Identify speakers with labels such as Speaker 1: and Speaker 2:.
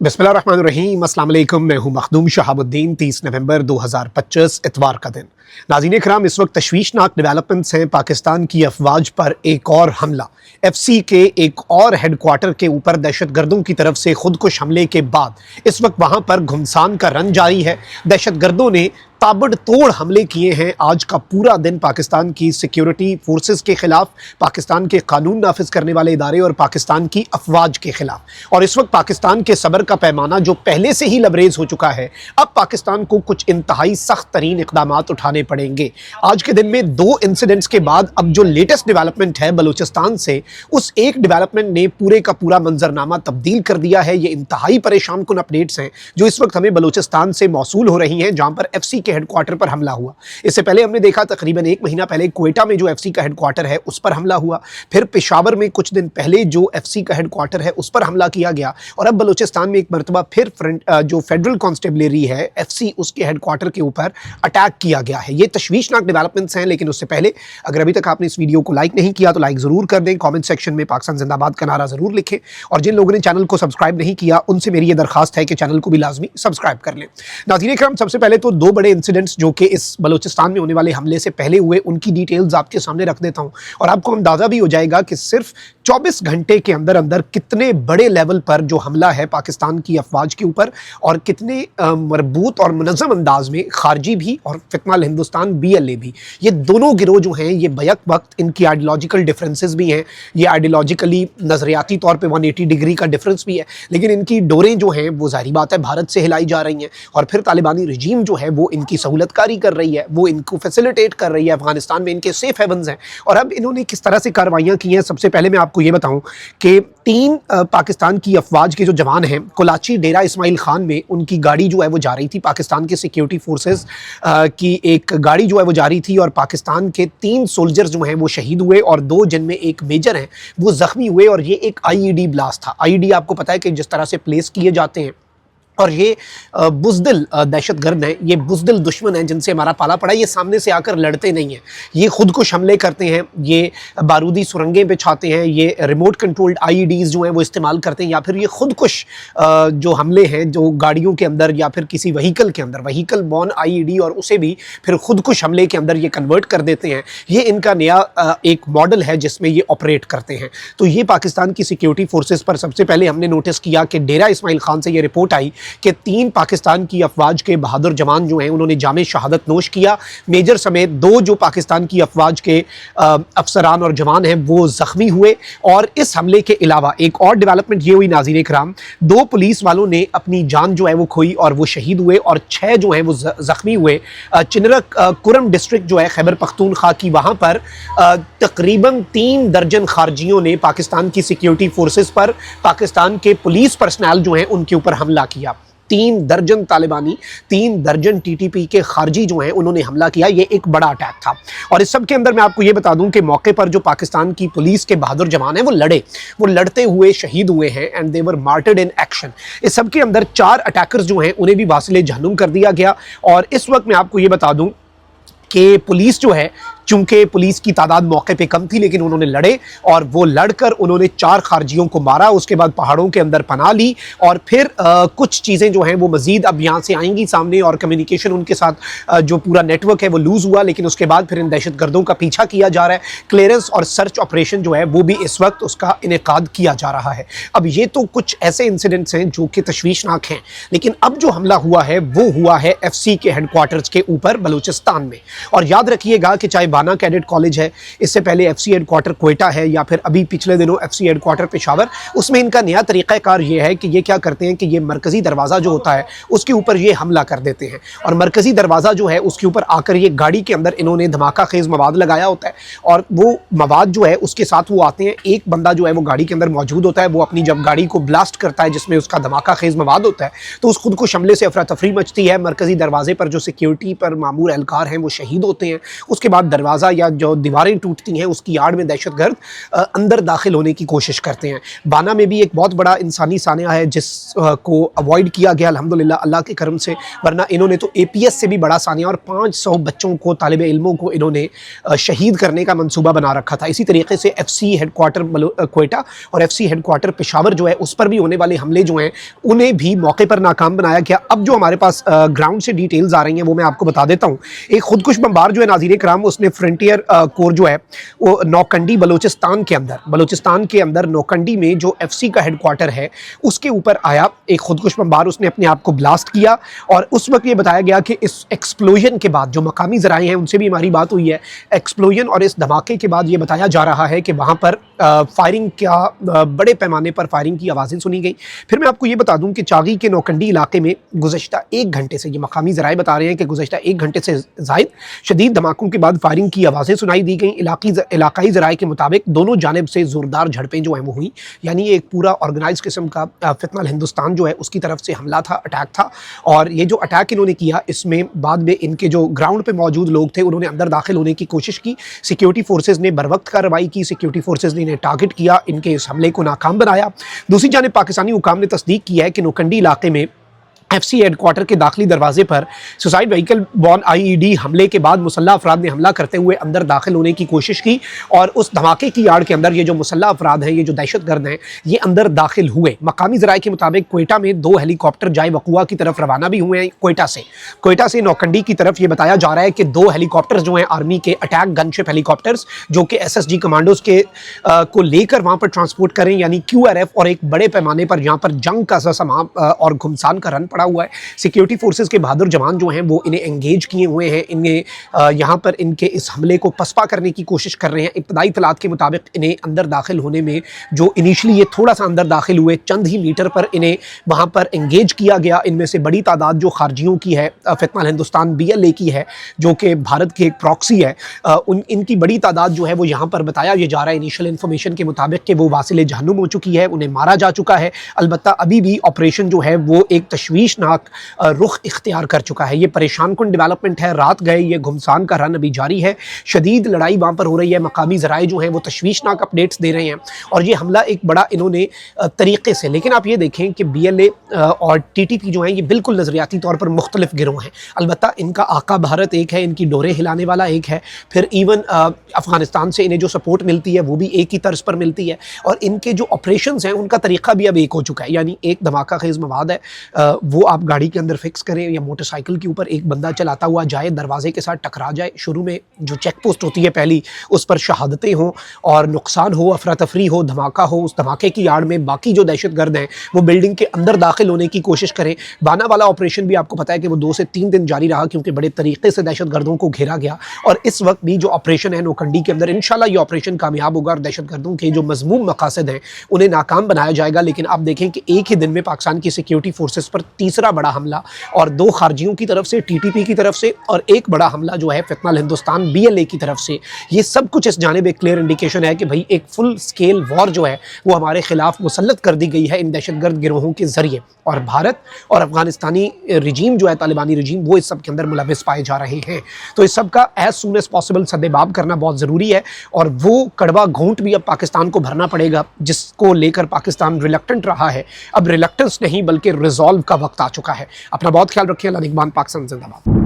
Speaker 1: बिस्मिल्लाहिर्रहमानिर्रहीम। अस्सलाम वालेकुम। मैं हूं मखदूम शहाबुद्दीन। 30 नवंबर 2025 इतवार का दिन। नाज़रीन इकराम, इस वक्त तशवीशनाक डेवलपमेंट्स हैं। पाकिस्तान की अफवाज पर एक और हमला। FC के एक और हेडक्वार्टर के ऊपर दहशतगर्दों की तरफ से खुदकुश हमले के बाद इस वक्त वहां पर घुमसान का रन जारी है। दहशतगर्दों ने ताबड़तोड़ हमले किए हैं। आज का पूरा दिन पाकिस्तान की सिक्योरिटी फोर्सेस के खिलाफ, पाकिस्तान के कानून नाफिज करने वाले इदारे और पाकिस्तान की अफवाज के खिलाफ। और इस वक्त पाकिस्तान के सब्र का पैमाना जो पहले से ही लबरेज हो चुका है, अब पाकिस्तान को कुछ इंतहाई सख्त तरीन इक़दामात उठाने पड़ेंगे। आज के दिन में 2 इंसिडेंट्स के बाद अब जो लेटेस्ट डेवलपमेंट है बलूचिस्तान से, उस एक डेवलपमेंट ने पूरे का पूरा मंजरनामा तब्दील कर दिया है। ये इंतहाई परेशान कुन अपडेट्स हैं जो इस वक्त हमें बलूचिस्तान से मौसूल हो रही हैं, जहां पर FC के हेडक्वार्टर पर हमला हुआ। इससे पहले हमने देखा तकरीबन 1 महीना पहले क्वेटा में जो FC का हेडक्वार्टर है उस पर हमला हुआ। फिर पेशावर में कुछ दिन पहले जो FC का हेडक्वार्टर है उस पर हमला किया गया। और अब बलूचिस्तान में एक मरतबा फिर जो फेडरल कॉन्स्टेबलरी है FC, उसके हेडक्वार्टर के ऊपर अटैक किया गया है। ये तशवीशनाक डेवलपमेंट्स हैं। लेकिन उससे पहले अगर अभी तक आपने इस वीडियो को लाइक नहीं किया तो लाइक ज़रूर कर दें। कमेंट सेक्शन में पाकिस्तान जिंदाबाद का नारा ज़रूर लिखें। और जिन लोगों ने चैनल को सब्सक्राइब नहीं किया उनसे मेरी ये दरखास्त है कि चैनल को भी लाजमी सब्सक्राइब कर लें। नाज़रीन इकराम, सबसे पहले तो 2 बड़े इंसिडेंट्स जो कि इस बलूचिस्तान में होने वाले हमले से पहले हुए, उनकी डिटेल्स आपके सामने रख देता हूं और आपको अंदाज़ा भी हो जाएगा कि सिर्फ 24 घंटे के अंदर अंदर कितने बड़े लेवल पर जो हमला है पाकिस्तान की अफवाज के ऊपर, और कितने मरबूत और मुनज़्ज़म अंदाज में खारजी भी और फितनल हिंदुस्तान BLA भी, ये दोनों गिरोह जो हैं ये बैक वक्त इनकी आइडियोलॉजिकल डिफरेंसेस भी हैं। ये आइडियोलॉजिकली नज़रियाती तौर पर 180 डिग्री का डिफरेंस भी है। लेकिन इनकी डोरें जो हैं वो ज़ाहिर बात है भारत से हिलाई जा रही हैं। और फिर तालिबानी रजीम जो है वो इनकी सहूलतकारी कर रही है, वो इनको फैसिलिटेट कर रही है। अफगानिस्तान में इनके सेफ हेवन्स हैं। और अब इन्होंने किस तरह से कार्रवाइयाँ की हैं, सबसे पहले मैं आपको ये बताऊं कि 3 पाकिस्तान की अफवाज के जो जवान हैं, कोलाची डेरा इस्माइल खान में उनकी गाड़ी जो है वो जा रही थी। पाकिस्तान के सिक्योरिटी फोर्सेस की एक गाड़ी जो है वो जा रही थी और पाकिस्तान के 3 सोल्जर्स जो हैं वो शहीद हुए और 2 जिनमें एक मेजर हैं वो ज़ख्मी हुए। और ये एक IED ब्लास्ट था। IED आपको पता है कि जिस तरह से प्लेस किए जाते हैं, और ये बुज़दिल दहशतगर्द हैं, ये बुज़दिल दुश्मन हैं जिनसे हमारा पाला पड़ा है। ये सामने से आकर लड़ते नहीं हैं, ये खुदकुश हमले करते हैं, ये बारूदी सुरंगें बिछाते हैं, ये रिमोट कंट्रोल्ड IEDs जो हैं वो इस्तेमाल करते हैं, या फिर ये खुदकुश जो हमले हैं जो गाड़ियों के अंदर या फिर किसी व्हीकल के अंदर, व्हीकल बॉर्न IED, और उसे भी फिर खुदकुश हमले के अंदर ये कन्वर्ट कर देते हैं। ये इनका नया एक मॉडल है जिसमें ये ऑपरेट करते हैं। तो ये पाकिस्तान की सिक्योरिटी फोर्सेस पर सबसे पहले हमने नोटिस किया कि डेरा इस्माइल खान से ये रिपोर्ट आई कि 3 पाकिस्तान की अफवाज के बहादुर जवान जो हैं उन्होंने जामे शहादत नोश किया। मेजर समेत 2 जो पाकिस्तान की अफवाज के अफसरान और जवान हैं वो ज़ख्मी हुए। और इस हमले के अलावा एक और डेवलपमेंट ये हुई नाज़रीन इकराम, 2 पुलिस वालों ने अपनी जान जो है वो खोई और वो शहीद हुए और 6 जो हैं वो ज़ख्मी हुए। चिनरक कुरम डिस्ट्रिक्ट जो है खैबर पख्तूनख्वा की, वहाँ पर तकरीबन 3 दर्जन खारजियों ने पाकिस्तान की सिक्योरिटी फोर्सेस पर, पाकिस्तान के पुलिस पर्सनल जो हैं उनके ऊपर हमला किया। 3 दर्जन तालिबानी, 3 दर्जन TTP के खारजी जो हैं उन्होंने हमला किया। ये एक बड़ा अटैक था। और इस सब के अंदर मैं आपको ये बता दूं कि मौके पर जो पाकिस्तान की पुलिस के बहादुर जवान हैं वो लड़ते हुए शहीद हुए हैं and they were martyred in action. इस सब के अंदर 4 अटैकर्स जो हैं उन्हें भी वासिले जहन्नुम कर दिया गया। और इस वक्त मैं आपको ये बता दूं कि पुलिस जो है, चूंकि पुलिस की तादाद मौके पे कम थी, लेकिन उन्होंने लड़े और वो लड़कर उन्होंने 4 खारजियों को मारा। उसके बाद पहाड़ों के अंदर पनाह ली और फिर कुछ चीज़ें जो हैं वो मज़ीद अब यहाँ से आएंगी सामने और कम्युनिकेशन उनके साथ जो पूरा नेटवर्क है वो लूज़ हुआ। लेकिन उसके बाद फिर इन दहशतगर्दों का पीछा किया जा रहा है। क्लियरेंस और सर्च ऑपरेशन जो है वो भी इस वक्त उसका इनेकाद किया जा रहा है। अब ये तो कुछ ऐसे इंसिडेंट्स हैं जो कि तशवीशनाक हैं। लेकिन अब जो हमला हुआ है वो हुआ है FC के हेडक्वार्टर्स के ऊपर बलूचिस्तान में। और याद रखिएगा कि चाहे बाना कैडेट कॉलेज है, इससे पहले FC हेडक्वार्टर क्वेटा है, या फिर अभी पिछले दिनों FC हेडक्वार्टर पेशावर, उसमें इनका नया तरीक़ाकार ये है कि ये क्या करते हैं कि ये मरकज़ी दरवाज़ा जो होता है उसके ऊपर ये हमला कर देते हैं। और मरकज़ी दरवाज़ा जो है उसके ऊपर आकर ये गाड़ी के अंदर इन्होंने धमाका खेज़ मवाद लगाया होता है और वो मवाद जो है उसके साथ वो आते हैं। एक बंदा जो है वो गाड़ी के अंदर मौजूद होता है, वो अपनी जब गाड़ी को ब्लास्ट करता है जिसमें उसका धमाका खेज़ मवाद होता है तो उस खुद को हमले से अफरा तफरी मचती है। मरकज़ी दरवाजे पर जो सिक्योरिटी पर मामूर एहलकार हैं वो शहीद होते हैं। उसके बाद दरवाज़ा या जो दीवारें टूटती हैं उसकी आड़ में दहशत गर्द अंदर दाखिल होने की कोशिश करते हैं। बाना में भी एक बहुत बड़ा इंसानी सानिया है जिसको अवॉइड किया गया अल्हम्दुलिल्लाह अल्लाह के करम से, वरना इन्होंने तो APS से भी बड़ा सानिया और 500 बच्चों को, तालिब इल्मों को इन्होंने शहीद करने का मंसूबा बना रखा था। इसी तरीके से FC हेडक्वार्टर क्वेटा और FC हेडक्वार्टर पेशावर जो है उस पर भी होने वाले हमले जो हैं उन्हें भी मौके पर नाकाम बनाया गया। अब जो हमारे पास ग्राउंड से डिटेल्स आ रही हैं वो मैं आपको बता देता हूँ। एक खुदकुश बमबार जो है नाज़रीन कराम, उसने फ्रंटियर कोर जो है वो नौकंडी बलोचिस्तान के अंदर नौकंडी में जो FC का हेडक्वार्टर है उसके ऊपर आया एक खुदकुश बमबार, उसने अपने आप को ब्लास्ट किया। और उस वक्त ये बताया गया कि इस एक्सप्लोजन के बाद, जो मकामी ज़राए हैं उनसे भी हमारी बात हुई है, एक्सप्लोजन और इस धमाके के बाद ये बताया जा रहा है कि वहाँ पर फायरिंग का बड़े पैमाने पर फायरिंग की आवाज़ें सुनी गई। फिर मैं आपको ये बता दूं कि चागी के नौकंडी इलाके में गुज़श्ता 1 घंटे से, ये मकामी ज़राए बता रहे हैं कि गुज़श्ता 1 घंटे से ज़ायद शदीद धमाकों के बाद फायरिंग की आवाज़ें सुनाई दी गई। इलाकाई ज़राए के मुताबिक दोनों जानिब से ज़ोरदार झड़पें जो हैं वो हुई, यानी एक पूरा ऑर्गेनाइज किस्म का फितना हिंदुस्तान जो है उसकी तरफ से हमला था, अटैक था। और ये जो अटैक इन्होंने किया इसमें बाद में इनके जो ग्राउंड पर मौजूद लोग थे उन्होंने अंदर दाखिल होने की कोशिश की। सिक्योरिटी फोर्सेज ने बर वक्त कार्रवाई की, सिक्योरिटी फोर्सेज ने इन्हें टारगेट किया, इनके इस हमले को नाकाम बनाया। दूसरी जानिब पाकिस्तानी हुकाम ने तस्दीक किया है कि नौकंडी इलाके में FC हेडक्वार्टर के दाखिली दरवाजे पर सुसाइड व्हीकल बॉर्न IED हमले के बाद मुसल्लह अफराद ने हमला करते हुए अंदर दाखिल होने की कोशिश की और उस धमाके की आड़ के अंदर ये जो मुसल्लह अफराद हैं, ये जो दहशत गर्द हैं, ये अंदर दाखिल हुए। मकामी ज़राए के मुताबिक क्वेटा में 2 हेलीकॉप्टर जाए वकुआ की तरफ रवाना भी हुए हैं। क्वेटा से नौकंडी की तरफ ये बताया जा रहा है कि 2 हेलीकॉप्टर्स जो हैं आर्मी के अटैक गनशिप हेलीकॉप्टर्स, जो कि SSG कमांडोज के को लेकर वहाँ पर ट्रांसपोर्ट करें, यानी QRF, और एक बड़े पैमाने पर यहाँ पर जंग का समा और घुमसान का रन पड़ा हुआ है। सिक्योरिटी फोर्सेस के बहादुर जवान जो हैं वो इन्हें एंगेज किए हुए हैं, इन्हें यहाँ पर इनके इस हमले को पसपा करने की कोशिश कर रहे हैं। इब्तदाई इत्तलात के मुताबिक इन्हें अंदर दाखिल होने में, जो इनिशली ये थोड़ा सा अंदर दाखिल हुए, चंद ही मीटर पर इन्हें वहाँ पर एंगेज किया गया। इनमें से बड़ी तादाद जो खारजियों की है, फितना हिंदुस्तान BLA की है, जो कि भारत की एक प्रॉक्सी है, इनकी बड़ी तादाद जो है वो यहाँ पर बताया ये जा रहा है इनिशियल इन्फॉर्मेशन के मुताबिक कि वो वासिले जहन्नुम हो चुकी है, उन्हें मारा जा चुका है। अलबत्ता अभी भी ऑपरेशन जो है वो एक तशवीशनाक रुख इख्तियार कर चुका है। ये परेशान कुन डेवलपमेंट है। रात गए ये घुमसान का रन अभी जारी है, शदीद लड़ाई वहाँ पर हो रही है। मकामी ज़राए जो हैं वो तशवीशनाक अपडेट्स दे रहे हैं और ये हमला एक बड़ा इन्होंने तरीके से, लेकिन आप ये देखें कि BLA और TTP जो हैं ये बिल्कुल नज़रियाती तौर पर मुख्तलिफ गिरोह हैं। अलबत्ता इनका आका भारत एक है, इनकी डोरे हिलाने वाला एक है, फिर इवन अफ़गानिस्तान से इन्हें जो सपोर्ट मिलती है वो भी एक ही तर्ज पर मिलती है, और इनके जो ऑपरेशंस हैं उनका तरीका भी अब एक हो चुका है। यानी एक धमाका खेज़ मवाद है, वो आप गाड़ी के अंदर फिक्स करें या मोटरसाइकिल के ऊपर एक बंदा चलाता हुआ जाए, दरवाजे के साथ टकरा जाए, शुरू में जो चेक पोस्ट होती है पहली उस पर शहादतें हों और नुकसान हो, अफरा तफरी हो, धमाका हो, उस धमाके की आड़ में बाकी जो दहशत गर्द हैं वो बिल्डिंग के अंदर दाखिल होने की कोशिश करें। बाना वाला ऑपरेशन भी आपको पता है कि वो 2 से 3 दिन जारी रहा, क्योंकि बड़े तरीके से दहशत गर्दों को घेरा गया। और इस वक्त भी जो ऑपरेशन है नौकंडी के अंदर, इंशाल्लाह ये ऑपरेशन कामयाब होगा और दहशत गर्दों के जो मज़मूम मकासद हैं उन्हें नाकाम बनाया जाएगा। लेकिन आप देखें कि एक ही दिन में पाकिस्तान की सिक्योरिटी फोर्सेस पर तीसरा बड़ा हमला, और 2 खारजियों की तरफ से, TTP की तरफ से, और एक बड़ा हमला जो है फितना हिंदुस्तान BLA की तरफ से। ये सब कुछ इस जानिब एक क्लियर इंडिकेशन है कि भाई एक फुल स्केल वॉर जो है वो हमारे खिलाफ मुसल्लत कर दी गई है इन दहशतगर्द गिरोहों के ज़रिए, और भारत और अफगानिस्तानी रजीम जो है, तालिबानी रजीम, वो इस सब के अंदर मुलविस पाए जा रहे हैं। तो इस सब का एज सून एज पॉसिबल सद्देबाब करना बहुत ज़रूरी है, और वो कड़वा घूंट भी अब पाकिस्तान को भरना पड़ेगा जिसको लेकर पाकिस्तान रिलक्टेंट रहा है। अब रिलक्टेंस नहीं बल्कि रिजॉल्व का वक्त आ चुका है। अपना बहुत ख्याल रखिए। अल्लाह निगहबान। पाकिस्तान जिंदाबाद।